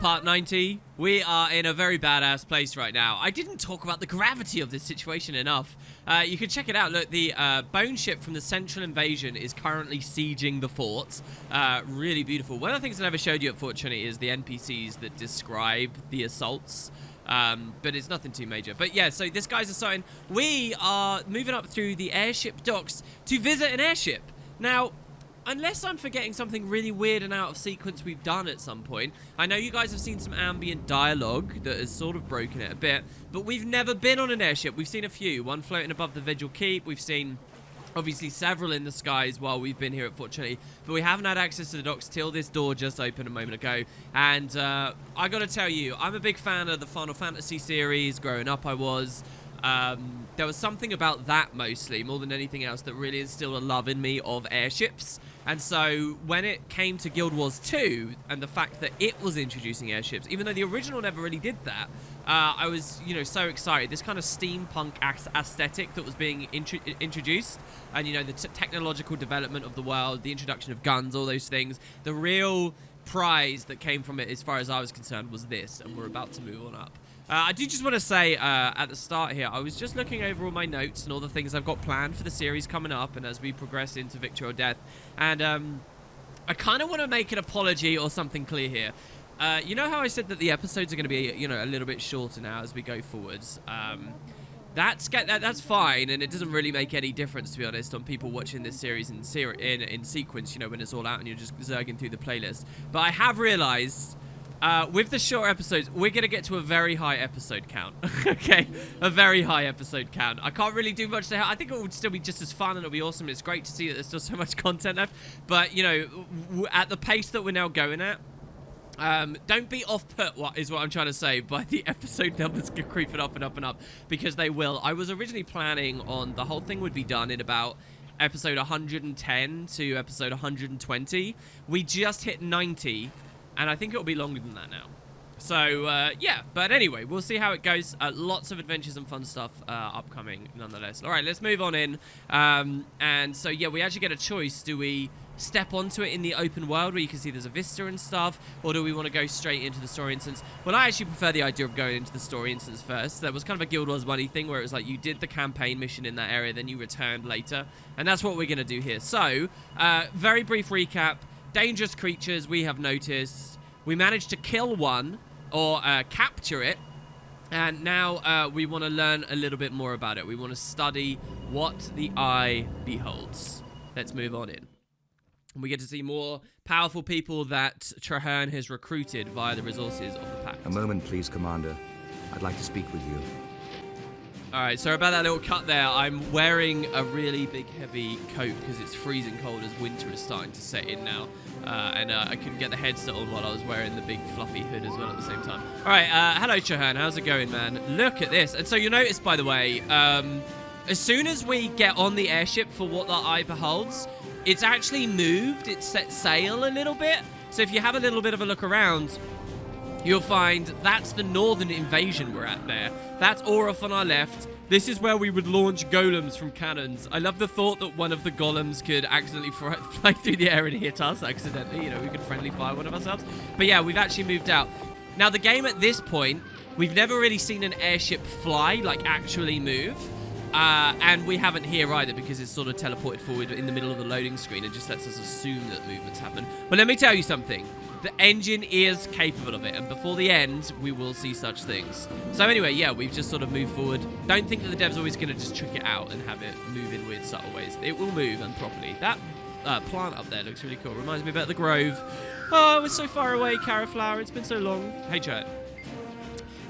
Part 90. We are in a very badass place right now. I didn't talk about the gravity of this situation enough. You can check it out. Look, the bone ship from the Central Invasion is currently sieging the fort. Really beautiful. One of the things I never showed you, unfortunately, is the NPCs that describe the assaults. But it's nothing too major. But yeah, so this guy's assaulting. We are moving up through the airship docks to visit an airship. Now, unless I'm forgetting something really weird and out of sequence we've done at some point. I know you guys have seen some ambient dialogue that has sort of broken it a bit, but we've never been on an airship. We've seen a few. One floating above the Vigil Keep. We've seen, obviously, several in the skies while we've been here, unfortunately, but we haven't had access to the docks till this door just opened a moment ago. And I gotta tell you, I'm a big fan of the Final Fantasy series. Growing up, I was. There was something about that mostly, more than anything else, that really instilled a love in me of airships. And so when it came to Guild Wars 2 and the fact that it was introducing airships, even though the original never really did that, I was, you know, so excited. This kind of steampunk aesthetic that was being introduced, and, you know, the technological development of the world, the introduction of guns, all those things, the real prize that came from it, as far as I was concerned, was this, and we're about to move on up. I do just want to say at the start here, I was just looking over all my notes and all the things I've got planned for the series coming up and as we progress into Victory or Death. And I kind of want to make an apology or something clear here. You know how I said that the episodes are going to be, you know, a little bit shorter now as we go forwards? That's fine, and it doesn't really make any difference, to be honest, on people watching this series in sequence, you know, when it's all out and you're just zerging through the playlist. But I have realized... with the short episodes, we're going to get to a very high episode count. Okay? A very high episode count. I can't really do much to help. I think it would still be just as fun and it'll be awesome. It's great to see that there's still so much content left. But, you know, at the pace that we're now going at, don't be off-put, is what I'm trying to say, by the episode numbers creeping up and up and up, because they will. I was originally planning on the whole thing would be done in about episode 110 to episode 120. We just hit 90. And I think it'll be longer than that now. So, yeah. But anyway, we'll see how it goes. Lots of adventures and fun stuff upcoming, nonetheless. All right, let's move on in. And so, yeah, we actually get a choice. Do we step onto it in the open world where you can see there's a vista and stuff? Or do we want to go straight into the story instance? Well, I actually prefer the idea of going into the story instance first. There was kind of a Guild Wars 1 thing where it was like you did the campaign mission in that area, then you returned later. And that's what we're going to do here. So, very brief recap. Dangerous creatures, we have noticed. We managed to kill one, or capture it, and now we want to learn a little bit more about it. We want to study what the eye beholds. Let's move on in. And we get to see more powerful people that Traherne has recruited via the resources of the Pact. A moment, please, Commander. I'd like to speak with you. Alright, sorry about that little cut there. I'm wearing a really big, heavy coat because it's freezing cold as winter is starting to set in now. And I couldn't get the headset on while I was wearing the big, fluffy hood as well at the same time. Alright, hello, Traherne. How's it going, man? Look at this. And so you'll notice, by the way, as soon as we get on the airship for what the eye beholds, it's actually moved. It's set sail a little bit. So if you have a little bit of a look around... you'll find that's the northern invasion we're at there. That's Orif on our left. This is where we would launch golems from cannons. I love the thought that one of the golems could accidentally fly through the air and hit us accidentally. You know, we could friendly fire one of ourselves. But yeah, we've actually moved out. Now, the game at this point, we've never really seen an airship fly, like actually move. And we haven't here either because it's sort of teleported forward in the middle of the loading screen and just lets us assume that movements happen. But let me tell you something. The engine is capable of it, and before the end, we will see such things. So anyway, yeah, we've just sort of moved forward. Don't think that the dev's always going to just trick it out and have it move in weird, subtle ways. It will move, and properly. That plant up there looks really cool. Reminds me about the Grove. Oh, we're so far away, Caraflower. It's been so long. Hey, chat.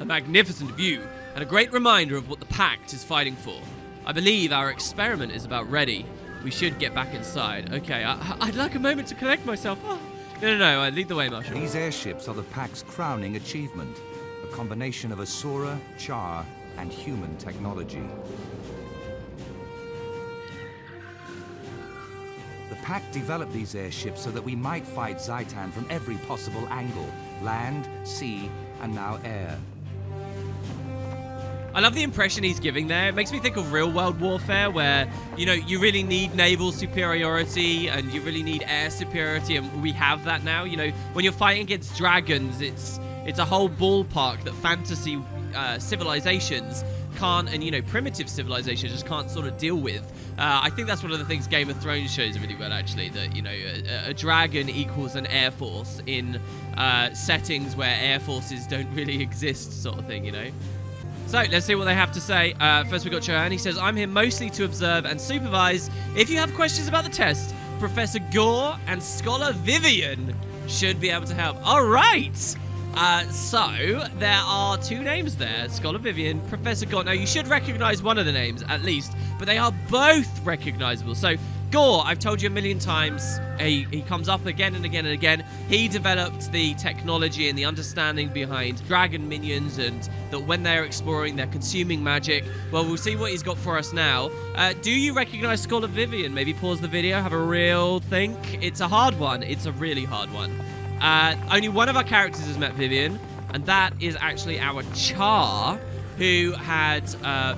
A magnificent view, and a great reminder of what the Pact is fighting for. I believe our experiment is about ready. We should get back inside. Okay, I'd like a moment to collect myself. Oh. No, lead the way, Marshal. These airships are the Pact's crowning achievement. A combination of Asura, Char, and human technology. The Pact developed these airships so that we might fight Zaitan from every possible angle. Land, sea, and now air. I love the impression he's giving there. It makes me think of real-world warfare where, you know, you really need naval superiority and you really need air superiority, and we have that now. You know, when you're fighting against dragons, it's It's a whole ballpark that fantasy civilizations can't, and, you know, primitive civilizations just can't sort of deal with. I think that's one of the things Game of Thrones shows really well, actually, that, you know, a dragon equals an air force in settings where air forces don't really exist, sort of thing, you know. So, let's see what they have to say. First, we got Chohan. He says, I'm here mostly to observe and supervise. If you have questions about the test, Professor Gore and Scholar Vivian should be able to help. All right. So, there are 2 names there, Scholar Vivian, Professor Gore. Now, you should recognize one of the names, at least, but they are both recognizable. So, Gore, I've told you a million times, he comes up again and again and again. He developed the technology and the understanding behind dragon minions, and that when they're exploring, they're consuming magic. Well, we'll see what he's got for us now. Do you recognize Scholar Vivian? Maybe pause the video, have a real think. It's a hard one. It's a really hard one. Only one of our characters has met Vivian, and that is actually our Char, who had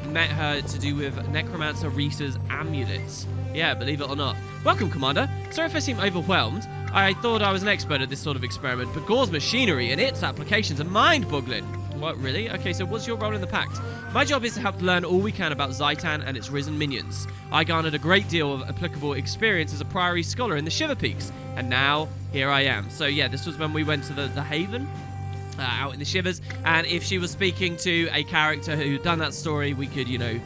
met her to do with Necromancer Reese's amulet. Yeah, believe it or not. Welcome, Commander. Sorry if I seem overwhelmed. I thought I was an expert at this sort of experiment, but Gore's machinery and its applications are mind-boggling. What, really? Okay, so what's your role in the Pact? My job is to help learn all we can about Zhaitan and its risen minions. I garnered a great deal of applicable experience as a Priory Scholar in the Shiver Peaks, and now here I am. So yeah, this was when we went to the Haven, out in the Shivers, and if she was speaking to a character who'd done that story, we could, you know,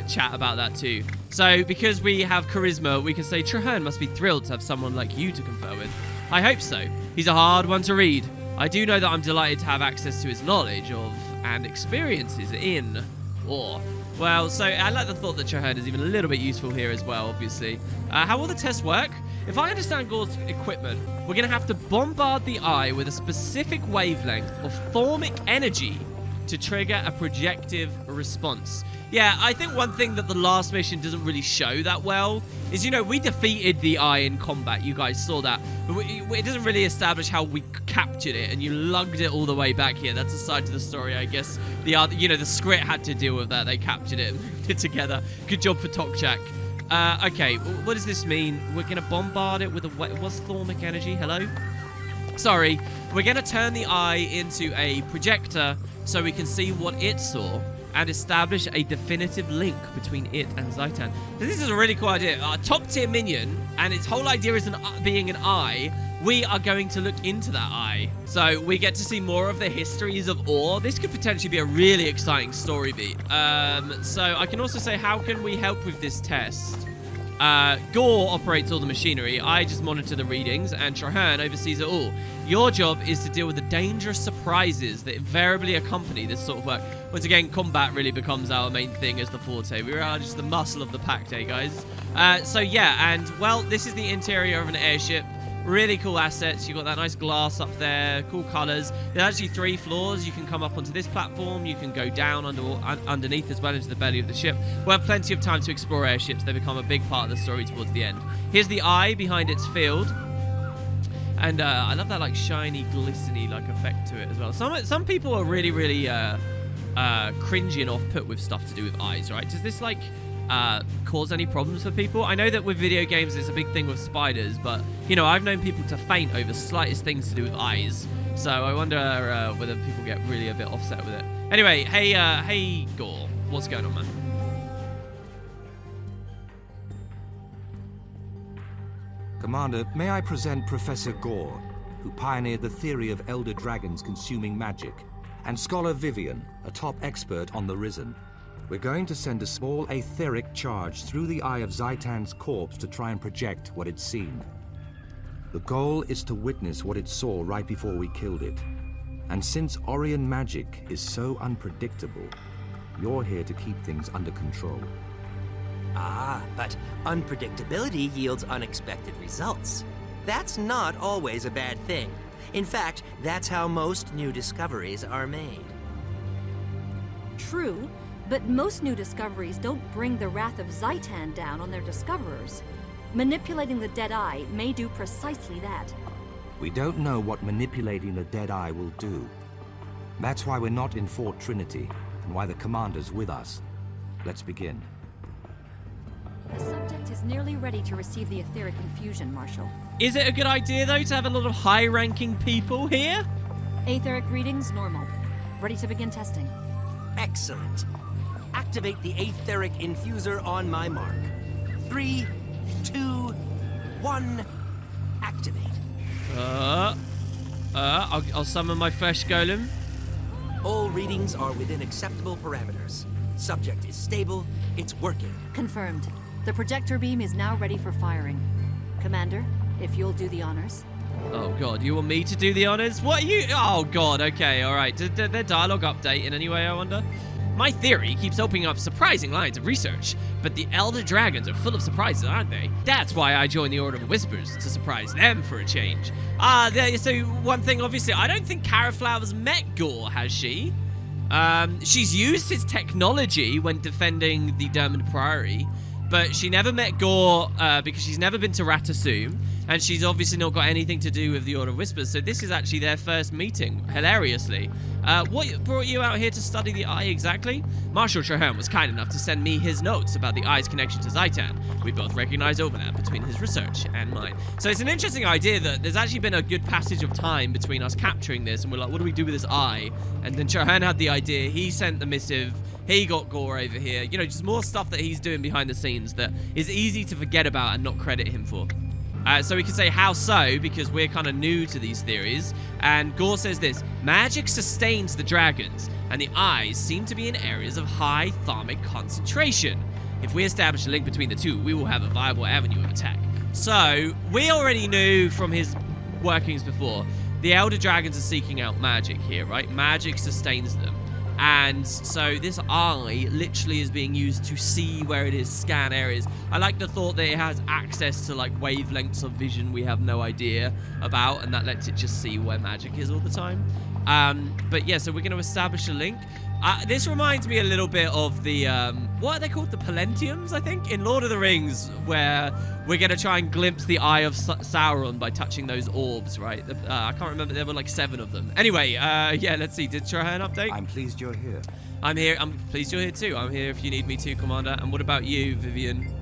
chat about that too. So because we have charisma, we can say Trahearne must be thrilled to have someone like you to confer with. I hope so. He's a hard one to read. I do know that I'm delighted to have access to his knowledge of and experiences in war. Well, so I like the thought that Trahearne is even a little bit useful here as well, obviously. How will the test work? If I understand Gore's equipment, we're going to have to bombard the eye with a specific wavelength of thormic energy to trigger a projective response. Yeah, I think one thing that the last mission doesn't really show that well is, you know, we defeated the eye in combat. You guys saw that. But it doesn't really establish how we captured it, and you lugged it all the way back here. That's a side to the story, I guess. The other, you know, the script had to deal with that. They captured it and put it together. Good job for Tokchak. Okay, what does this mean? We're going to bombard it with what's thormic energy? Hello? Sorry. We're going to turn the eye into a projector so we can see what it saw and establish a definitive link between it and Zhaitan. So this is a really cool idea. Our top tier minion, and its whole idea is being an eye. We are going to look into that eye. So we get to see more of the histories of ore. This could potentially be a really exciting story beat. So I can also say, how can we help with this test? Gore operates all the machinery. I just monitor the readings, and Trahearne oversees it all. Your job is to deal with the dangerous surprises that invariably accompany this sort of work. Once again, combat really becomes our main thing as the forte. We are just the muscle of the pact, eh, guys? So yeah, and well, this is the interior of an airship. Really cool assets. You've got that nice glass up there, cool colors. There's actually 3 floors. You can come up onto this platform. You can go down underneath as well into the belly of the ship. We'll have plenty of time to explore airships. They become a big part of the story towards the end. Here's the eye behind its field. And I love that like shiny, glistening like effect to it as well. Some people are really, really cringy and off-put with stuff to do with eyes, right? Does this like cause any problems for people? I know that with video games it's a big thing with spiders, but you know, I've known people to faint over slightest things to do with eyes. So I wonder whether people get really a bit offset with it. Anyway, hey Gore, what's going on, man? Commander, may I present Professor Gore, who pioneered the theory of elder dragons consuming magic, and Scholar Vivian, a top expert on the Risen. We're going to send a small etheric charge through the eye of Zhaitan's corpse to try and project what it's seen. The goal is to witness what it saw right before we killed it. And since Orion magic is so unpredictable, you're here to keep things under control. Ah, but unpredictability yields unexpected results. That's not always a bad thing. In fact, that's how most new discoveries are made. True, but most new discoveries don't bring the wrath of Zhaitan down on their discoverers. Manipulating the dead eye may do precisely that. We don't know what manipulating the dead eye will do. That's why we're not in Fort Trinity, and why the commander's with us. Let's begin. The subject is nearly ready to receive the etheric infusion, Marshal. Is it a good idea, though, to have a lot of high-ranking people here? Aetheric readings normal. Ready to begin testing. Excellent. Activate the aetheric infuser on my mark. 3, 2, 1, activate. I'll summon my fresh golem. All readings are within acceptable parameters. Subject is stable, it's working. Confirmed. The projector beam is now ready for firing. Commander, if you'll do the honors. Oh god, you want me to do the honors? What are you? Oh god, okay, alright. Did their dialogue update in any way, I wonder? My theory keeps opening up surprising lines of research, but the Elder Dragons are full of surprises, aren't they? That's why I joined the Order of Whispers, to surprise them for a change. So one thing, obviously, I don't think Caraflower's met Gore, has she? She's used his technology when defending the Dermond Priory, but she never met Gore because she's never been to Ratasum, and she's obviously not got anything to do with the Order of Whispers, so this is actually their first meeting, hilariously. What brought you out here to study the Eye exactly? Marshal Traherne was kind enough to send me his notes about the Eye's connection to Zaitan. We both recognize overlap between his research and mine. So it's an interesting idea that there's actually been a good passage of time between us capturing this, and we're like, what do we do with this Eye? And then Traherne had the idea, he sent the missive, he got Gore over here. You know, just more stuff that he's doing behind the scenes that is easy to forget about and not credit him for. So we can say how so, because we're kind of new to these theories. And Gore says this: magic sustains the dragons, and the eyes seem to be in areas of high thermic concentration. If we establish a link between the two, we will have a viable avenue of attack. So we already knew from his workings before, the Elder Dragons are seeking out magic here, right? Magic sustains them. And so this eye literally is being used to see where it is, scan areas. I like the thought that it has access to like wavelengths of vision we have no idea about, and that lets it just see where magic is all the time. But yeah, so we're going to establish a link. This reminds me a little bit of the, what are they called? The Palentiums, I think, in Lord of the Rings, where we're going to try and glimpse the Eye of Sauron by touching those orbs, right? I can't remember, there were like 7 of them. Anyway, yeah, let's see. Did Traherne update? I'm pleased you're here. I'm here. I'm pleased you're here too. I'm here if you need me to, Commander. And what about you, Vivian?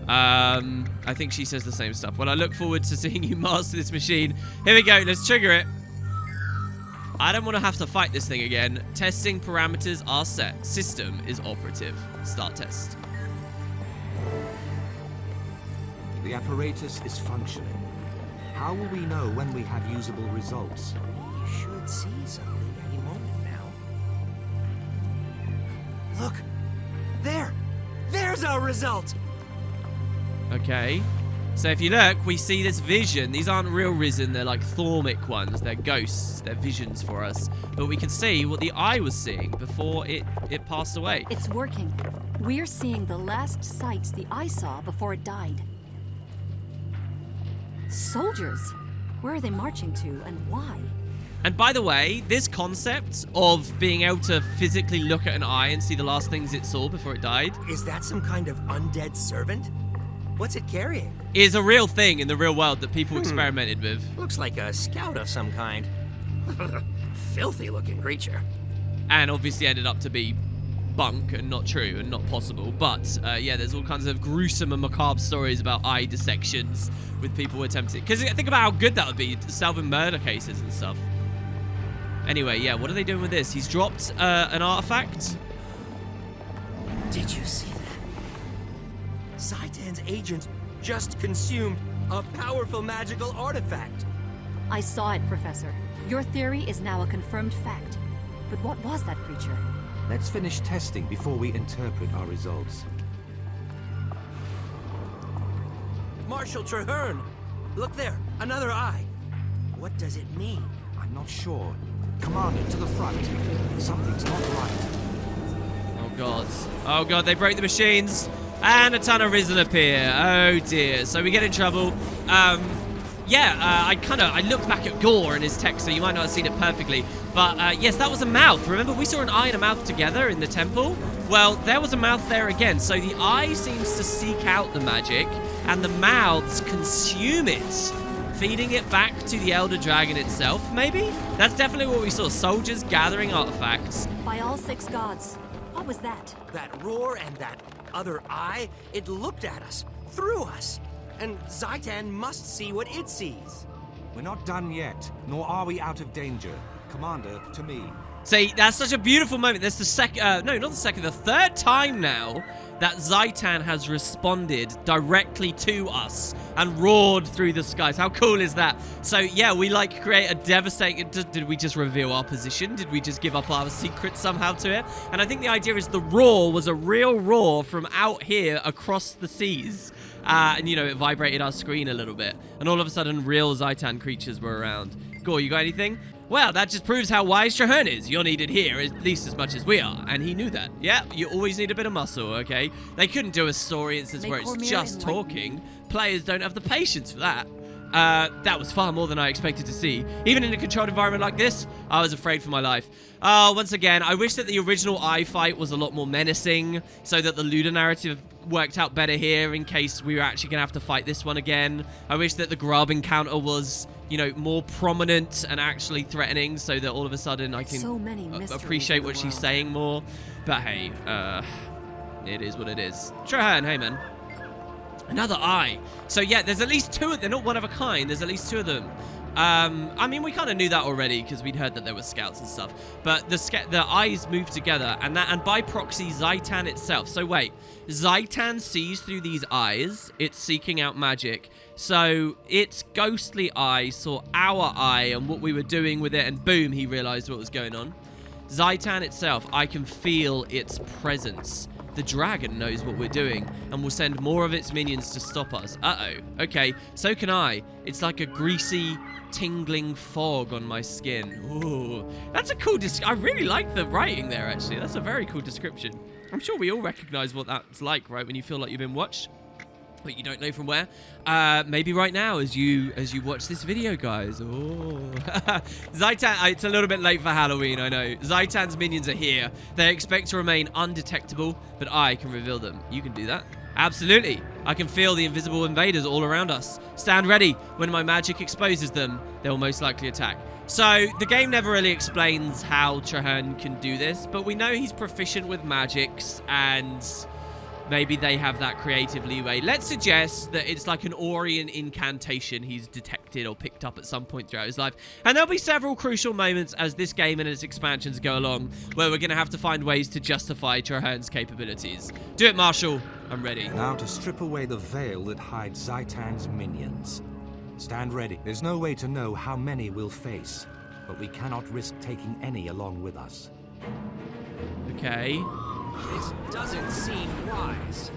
I think she says the same stuff. Well, I look forward to seeing you master this machine. Here we go. Let's trigger it. I don't want to have to fight this thing again. Testing parameters are set. System is operative. Start test. The apparatus is functioning. How will we know when we have usable results? You should see something any moment now. Look! There! There's our result! Okay. So if you look, we see this vision. These aren't real risen, they're like thormic ones. They're ghosts, they're visions for us. But we can see what the eye was seeing before it passed away. It's working. We're seeing the last sights the eye saw before it died. Soldiers? Where are they marching to, and why? And by the way, this concept of being able to physically look at an eye and see the last things it saw before it died Is that some kind of undead servant? What's it carrying? is a real thing in the real world that people experimented with. Looks like a scout of some kind. Filthy looking creature. And obviously ended up to be bunk and not true and not possible. But yeah, there's all kinds of gruesome and macabre stories about eye dissections with people attempting. Because think about how good that would be, solving murder cases and stuff. Anyway, yeah, what are they doing with this? He's dropped an artifact. Did you see that? Zaitan's agent just consumed a powerful magical artifact. I saw it, Professor. Your theory is now a confirmed fact. But what was that creature? Let's finish testing before we interpret our results. Marshal Traherne! Look there, another eye. What does it mean? I'm not sure. Commander, to the front. Something's not right. Oh god. Oh god, they break the machines. And a ton of risen appear. Oh dear. So we get in trouble. I looked back at Gore and his text, so you might not have seen it perfectly. But yes, that was a mouth. Remember, we saw an eye and a mouth together in the temple? Well, there was a mouth there again. So the eye seems to seek out the magic, and the mouths consume it, feeding it back to the Elder Dragon itself, maybe? That's definitely what we saw. Soldiers gathering artifacts. By all 6 gods. What was that? That roar and that other eye, it looked at us, through us. And Zaitan must see what it sees. We're not done yet, nor are we out of danger. Commander, to me. See, that's such a beautiful moment. That's the the third time now that Zaitan has responded directly to us and roared through the skies. How cool is that? So, yeah, we, like, create a devastating... Did we just reveal our position? Did we just give up our secret somehow to it? And I think the idea is the roar was a real roar from out here across the seas. And, you know, it vibrated our screen a little bit. And all of a sudden, real Zaitan creatures were around. Gore, you got anything? Well, that just proves how wise Traherne is. You're needed here at least as much as we are. And he knew that. Yeah, you always need a bit of muscle, okay? They couldn't do a story instance where it's just talking. Players don't have the patience for that. That was far more than I expected to see. Even in a controlled environment like this, I was afraid for my life. Once again, I wish that the original Eye fight was a lot more menacing, so that the Luda narrative worked out better here in case we were actually going to have to fight this one again. I wish that the Grub encounter was, you know, more prominent and actually threatening, so that all of a sudden I can appreciate what she's saying more. But hey, it is what it is. Traherne, hey man. Another eye. So yeah, there's at least two of them. They're not one of a kind. There's at least two of them. I mean, we kind of knew that already because we'd heard that there were scouts and stuff. But the eyes move together, and by proxy, Zaitan itself. So wait, Zaitan sees through these eyes. It's seeking out magic. So its ghostly eye saw our eye and what we were doing with it, and boom, he realized what was going on. Zaitan itself, I can feel its presence. The dragon knows what we're doing and will send more of its minions to stop us. Uh-oh. Okay, so can I. It's like a greasy, tingling fog on my skin. Ooh, that's a cool I really like the writing there, actually. That's a very cool description. I'm sure we all recognize what that's like, right, when you feel like you've been watched. But you don't know from where. Maybe right now as you watch this video, guys. Oh, Zaitan, it's a little bit late for Halloween, I know. Zaitan's minions are here. They expect to remain undetectable, but I can reveal them. You can do that. Absolutely. I can feel the invisible invaders all around us. Stand ready. When my magic exposes them, they will most likely attack. So, the game never really explains how Traherne can do this, but we know he's proficient with magics, and maybe they have that creative leeway. Let's suggest that it's like an Orion incantation he's detected or picked up at some point throughout his life. And there'll be several crucial moments as this game and its expansions go along where we're going to have to find ways to justify Traherne's capabilities. Do it, Marshall. I'm ready. Now to strip away the veil that hides Zaitan's minions. Stand ready. There's no way to know how many we'll face, but we cannot risk taking any along with us. Okay. This doesn't seem wise.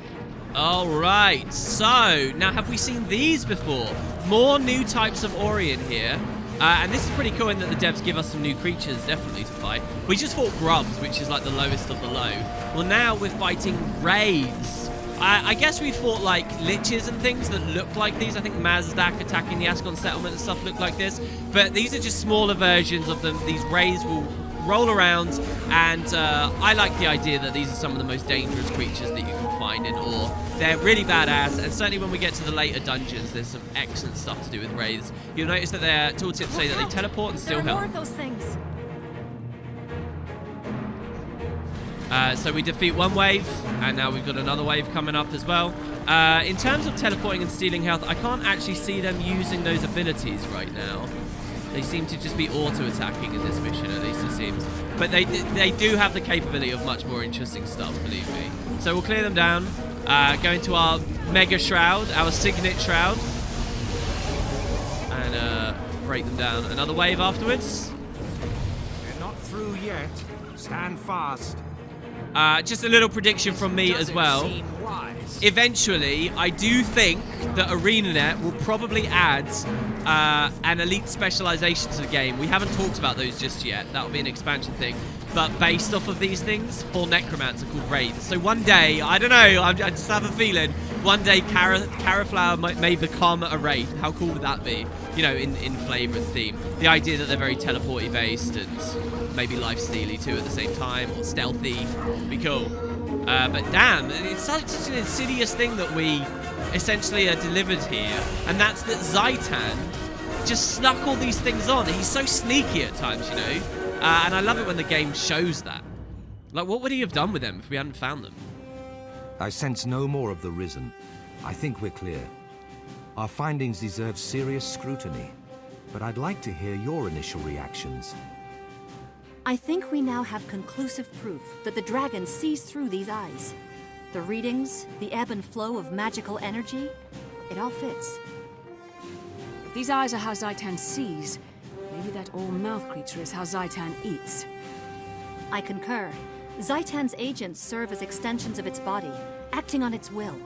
All right, so now have we seen these before? More new types of Orion here. And this is pretty cool in that the devs give us some new creatures, definitely, to fight. We just fought grubs, which is like the lowest of the low. Well, now we're fighting Wraiths. I guess we fought like liches and things that look like these. I think Mazdak attacking the Ascon settlement and stuff look like this. But these are just smaller versions of them. These Wraiths will roll around, and I like the idea that these are some of the most dangerous creatures that you can find in Ore. They're really badass, and certainly when we get to the later dungeons, there's some excellent stuff to do with Wraiths. You'll notice that their tooltips say that they teleport and steal health. More of those things. So we defeat one wave, and now we've got another wave coming up as well. In terms of teleporting and stealing health, I can't actually see them using those abilities right now. They seem to just be auto-attacking in this mission, at least it seems. But they do have the capability of much more interesting stuff, believe me. So we'll clear them down, go into our Mega Shroud, our Signet Shroud, and break them down. Another wave afterwards. We're not through yet. Stand fast. Just a little prediction from me as well. Eventually, I do think that ArenaNet will probably add an elite specialization to the game. We haven't talked about those just yet. That'll be an expansion thing. But based off of these things, 4 Necromancer called Wraiths. So one day, I don't know, I just have a feeling, one day Caraflower may become a Wraith. How cool would that be? You know, in flavor and theme. The idea that they're very teleporty based and maybe life-stealy too at the same time, or stealthy, would be cool. But damn, it's such an insidious thing that we essentially are delivered here, and that's that Zaitan just snuck all these things on. He's so sneaky at times, you know, and I love it when the game shows that. Like, what would he have done with them if we hadn't found them? I sense no more of the Risen. I think we're clear. Our findings deserve serious scrutiny, but I'd like to hear your initial reactions. I think we now have conclusive proof that the dragon sees through these eyes. The readings, the ebb and flow of magical energy, it all fits. If these eyes are how Zaitan sees, maybe that all-mouth creature is how Zaitan eats. I concur. Zaitan's agents serve as extensions of its body, acting on its will.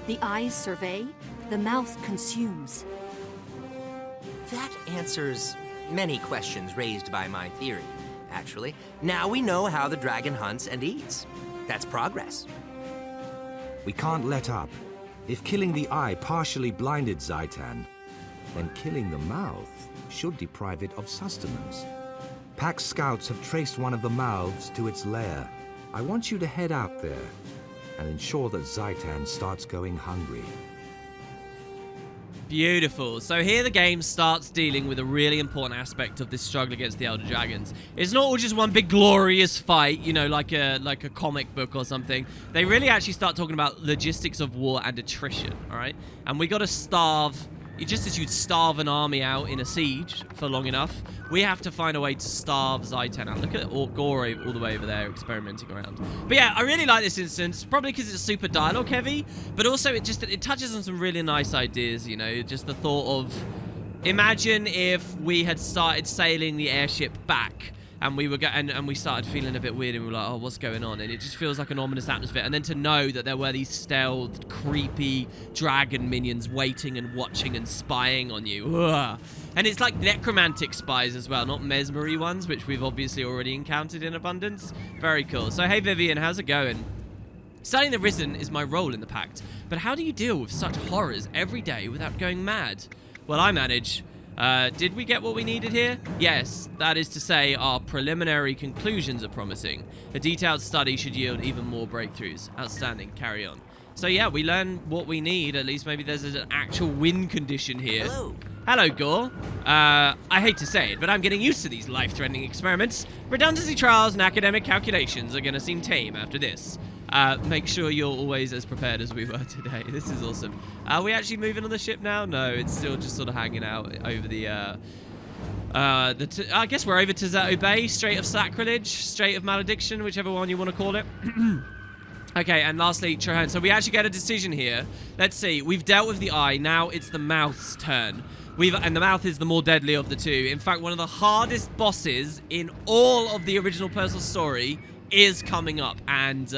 The eyes survey, the mouth consumes. That answers many questions raised by my theory, actually. Now we know how the dragon hunts and eats. That's progress. We can't let up. If killing the eye partially blinded Zaitan, then killing the mouth should deprive it of sustenance. Pack scouts have traced one of the mouths to its lair. I want you to head out there and ensure that Zaitan starts going hungry. Beautiful. So here the game starts dealing with a really important aspect of this struggle against the Elder Dragons. It's not all just one big glorious fight, you know, like a comic book or something. They really actually start talking about logistics of war and attrition, all right? And we got to starve, just as you'd starve an army out in a siege for long enough, we have to find a way to starve Zaitan out. Look at Gore all the way over there experimenting around. But yeah, I really like this instance, probably because it's super dialogue heavy, but also it touches on some really nice ideas, you know, just the thought of, imagine if we had started sailing the airship back and we were and we started feeling a bit weird and we were like, oh, what's going on? And it just feels like an ominous atmosphere. And then to know that there were these stealth, creepy dragon minions waiting and watching and spying on you. Ugh. And it's like necromantic spies as well, not mesmery ones, which we've obviously already encountered in abundance. Very cool. So hey Vivian, how's it going? Studying the Risen is my role in the Pact, but how do you deal with such horrors every day without going mad? Well, I manage. Did we get what we needed here? Yes, that is to say, our preliminary conclusions are promising. A detailed study should yield even more breakthroughs. Outstanding, carry on. So yeah, we learn what we need, at least maybe there's an actual win condition here. Hello. Hello, Gore. I hate to say it, but I'm getting used to these life-threatening experiments. Redundancy trials and academic calculations are gonna seem tame after this. Make sure you're always as prepared as we were today. This is awesome. Are we actually moving on the ship now? No, it's still just sort of hanging out over the I guess we're over to Zato Bay, Strait of Sacrilege, Strait of Malediction, whichever one you want to call it. Okay, and lastly, Trahan. So we actually get a decision here. Let's see. We've dealt with the eye. Now it's the mouth's turn. And the mouth is the more deadly of the two. In fact, one of the hardest bosses in all of the original personal story is coming up, and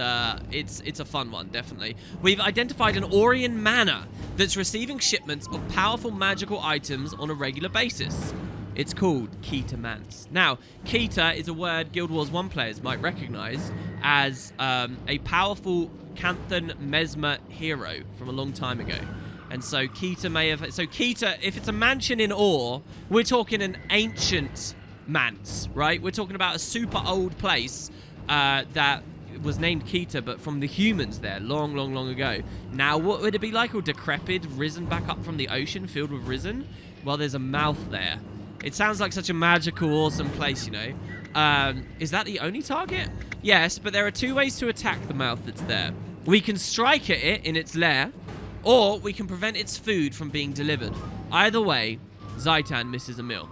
it's a fun one, definitely. We've identified an Orion manor that's receiving shipments of powerful magical items on a regular basis. It's called Keita Mance. Now, Keita is a word Guild Wars 1 players might recognize as a powerful Canthan Mesmer hero from a long time ago. And so Keita may have... So Keita, if it's a mansion in Ore, we're talking an ancient manse, right? We're talking about a super old place that was named Keita, but from the humans there long, long, long ago. Now, what would it be like? All decrepit, risen back up from the ocean, filled with risen? Well, there's a mouth there. It sounds like such a magical, awesome place, you know. Is that the only target? Yes, but there are two ways to attack the mouth that's there. We can strike at it in its lair, or we can prevent its food from being delivered. Either way, Zaitan misses a meal.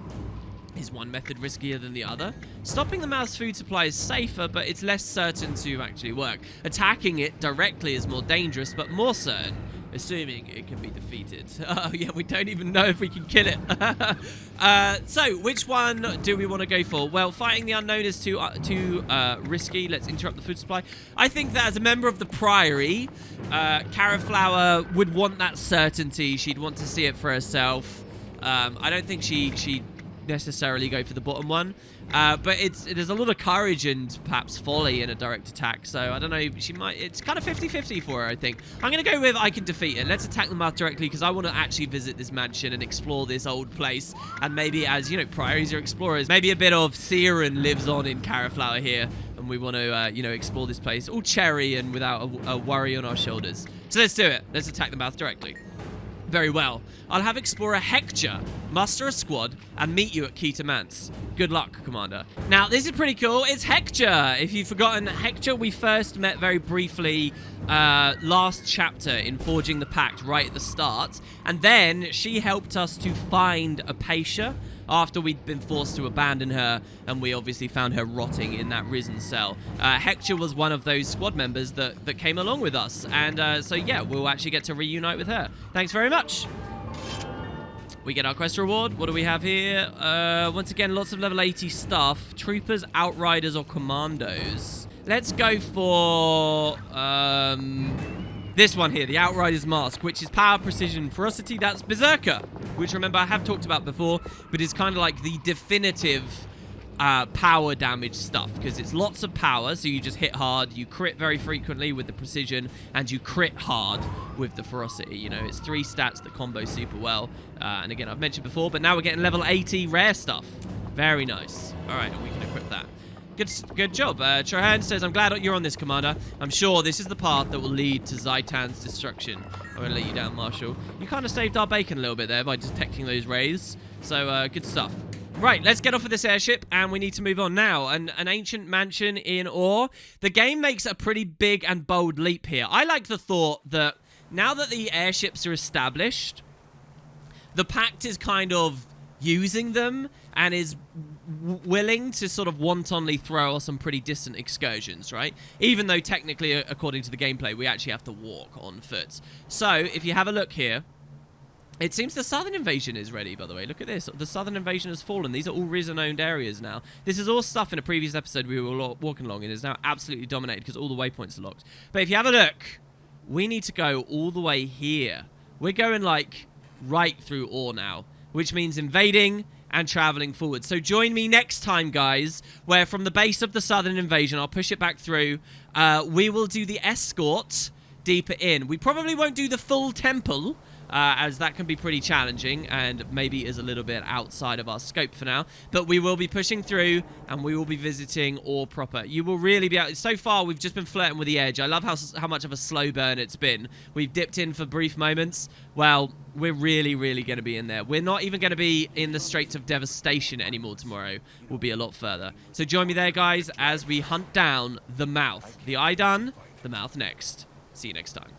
Is one method riskier than the other? Stopping the mouth's food supply is safer, but it's less certain to actually work. Attacking it directly is more dangerous, but more certain, assuming it can be defeated. Oh yeah, we don't even know if we can kill it. So, which one do we want to go for? Well, fighting the unknown is too risky. Let's interrupt the food supply. I think that as a member of the Priory, Caraflower would want that certainty. She'd want to see it for herself. I don't think she'd necessarily go for the bottom one, but there's a lot of courage and perhaps folly in a direct attack, so I don't know, she might, it's kind of 50-50 for her, I think. I'm gonna go with I can defeat it. Let's attack the mouth directly, because I want to actually visit this mansion and explore this old place, and maybe, as you know, Priories are explorers, maybe a bit of Siren lives on in Caraflower here, and we want to you know, explore this place all cherry and without a worry on our shoulders. So let's do it. Let's attack the mouth directly. Very well. I'll have Explorer Hector muster a squad and meet you at Keita Mance. Good luck, Commander. Now, this is pretty cool. It's Hector. If you've forgotten, Hector we first met very briefly last chapter in Forging the Pact right at the start. And then she helped us to find Apatia after we'd been forced to abandon her, and we obviously found her rotting in that risen cell. Hector was one of those squad members that came along with us, and so yeah, we'll actually get to reunite with her. Thanks very much. We get our quest reward. What do we have here? Once again, lots of level 80 stuff. Troopers, Outriders, or Commandos. Let's go for this one here, the Outrider's Mask, which is Power, Precision, Ferocity. That's Berserker, which, remember, I have talked about before, but is kind of like the definitive power damage stuff, because it's lots of power, so you just hit hard, you crit very frequently with the Precision, and you crit hard with the Ferocity. You know, it's 3 stats that combo super well, and again, I've mentioned before, but now we're getting level 80 rare stuff. Very nice. All right, and we can equip that. Good job. Trahan says, I'm glad you're on this, Commander. I'm sure this is the path that will lead to Zaitan's destruction. I'm going to let you down, Marshal. You kind of saved our bacon a little bit there by detecting those Wraiths. So, good stuff. Right, let's get off of this airship, and we need to move on now. An ancient mansion in ore. The game makes a pretty big and bold leap here. I like the thought that now that the airships are established, the Pact is kind of using them and is willing to sort of wantonly throw us some pretty distant excursions, right? Even though technically, according to the gameplay, we actually have to walk on foot. So, if you have a look here, it seems the southern invasion is ready, by the way. Look at this. The southern invasion has fallen. These are all Risen-owned areas now. This is all stuff in a previous episode we were walking along and is now absolutely dominated because all the waypoints are locked. But if you have a look, we need to go all the way here. We're going, like, right through ore now, which means invading and traveling forward. So join me next time, guys, where from the base of the southern invasion, I'll push it back through, we will do the escort deeper in. We probably won't do the full temple, as that can be pretty challenging and maybe is a little bit outside of our scope for now. But we will be pushing through and we will be visiting ore proper. You will really be out. So far, we've just been flirting with the edge. I love how much of a slow burn it's been. We've dipped in for brief moments. Well, we're really, really going to be in there. We're not even going to be in the Straits of Devastation anymore tomorrow. We'll be a lot further. So join me there, guys, as we hunt down the mouth. The eye done, the mouth next. See you next time.